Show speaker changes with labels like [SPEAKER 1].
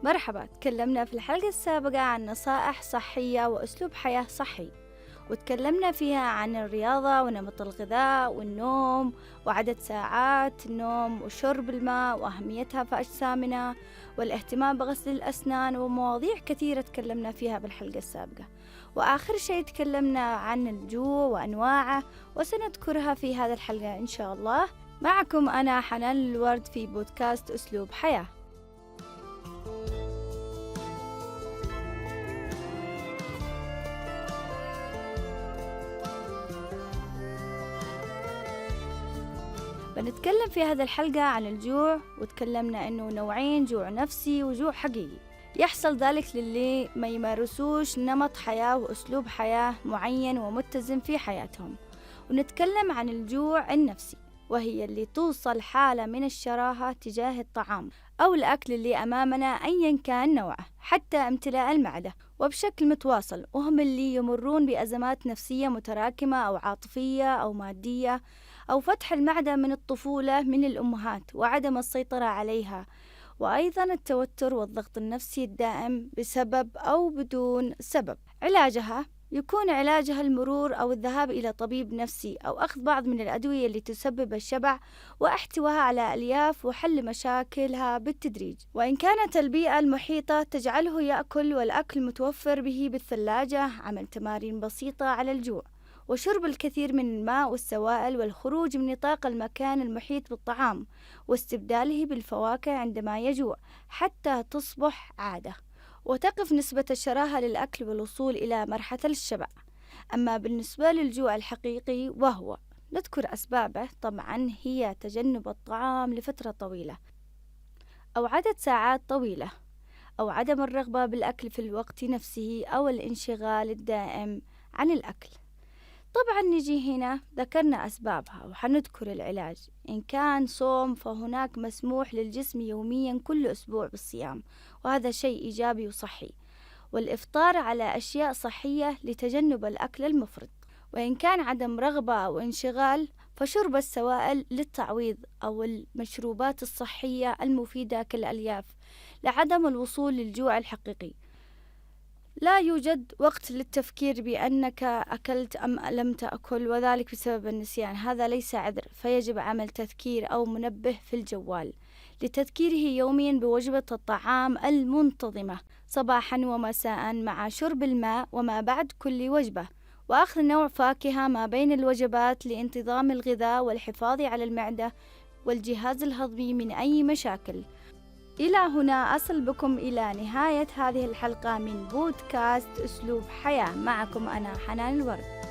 [SPEAKER 1] مرحبا، تكلمنا في الحلقة السابقة عن نصائح صحية وأسلوب حياة صحي، وتكلمنا فيها عن الرياضة ونمط الغذاء والنوم وعدد ساعات النوم وشرب الماء وأهميتها في أجسامنا والاهتمام بغسل الأسنان ومواضيع كثيرة تكلمنا فيها بالحلقة السابقة. وآخر شيء تكلمنا عن الجوع وأنواعه وسنذكرها في هذه الحلقة إن شاء الله. معكم أنا حنان الورد في بودكاست أسلوب حياة. بنتكلم في هذه الحلقة عن الجوع، وتكلمنا إنه نوعين: جوع نفسي وجوع حقيقي. يحصل ذلك للي ما يمارسوش نمط حياة وأسلوب حياة معين ومتزن في حياتهم. ونتكلم عن الجوع النفسي، وهي اللي توصل حالة من الشراهة تجاه الطعام أو الأكل اللي أمامنا أيا كان نوعه، حتى امتلاء المعدة وبشكل متواصل، وهم اللي يمرون بأزمات نفسية متراكمة أو عاطفية أو مادية، أو فتح المعدة من الطفولة من الأمهات وعدم السيطرة عليها، وأيضا التوتر والضغط النفسي الدائم بسبب أو بدون سبب. علاجها يكون علاجها المرور أو الذهاب إلى طبيب نفسي أو أخذ بعض من الأدوية اللي تسبب الشبع واحتواها على ألياف وحل مشاكلها بالتدريج. وإن كانت البيئة المحيطة تجعله يأكل والأكل متوفر به بالثلاجة، عمل تمارين بسيطة على الجوع وشرب الكثير من الماء والسوائل والخروج من نطاق المكان المحيط بالطعام واستبداله بالفواكه عندما يجوع حتى تصبح عادة وتقف نسبة الشراهة للأكل والوصول إلى مرحلة الشبع. أما بالنسبة للجوع الحقيقي، وهو نذكر أسبابه طبعا هي تجنب الطعام لفترة طويلة أو عدد ساعات طويلة، أو عدم الرغبة بالأكل في الوقت نفسه، أو الانشغال الدائم عن الأكل. طبعا نجي هنا ذكرنا أسبابها وحنذكر العلاج. إن كان صوم فهناك مسموح للجسم يوميا كل أسبوع بالصيام، وهذا شيء إيجابي وصحي، والإفطار على أشياء صحية لتجنب الأكل المفرط. وإن كان عدم رغبة أو انشغال فشرب السوائل للتعويض أو المشروبات الصحية المفيدة كالألياف لعدم الوصول للجوع الحقيقي. لا يوجد وقت للتفكير بأنك أكلت أم لم تأكل، وذلك بسبب النسيان. هذا ليس عذر، فيجب عمل تذكير أو منبه في الجوال لتذكيره يوميا بوجبة الطعام المنتظمة صباحا ومساء، مع شرب الماء وما بعد كل وجبة، وأخذ نوع فاكهة ما بين الوجبات لانتظام الغذاء والحفاظ على المعدة والجهاز الهضمي من أي مشاكل. إلى هنا أصل بكم إلى نهاية هذه الحلقة من بودكاست أسلوب حياة. معكم أنا حنان الورد.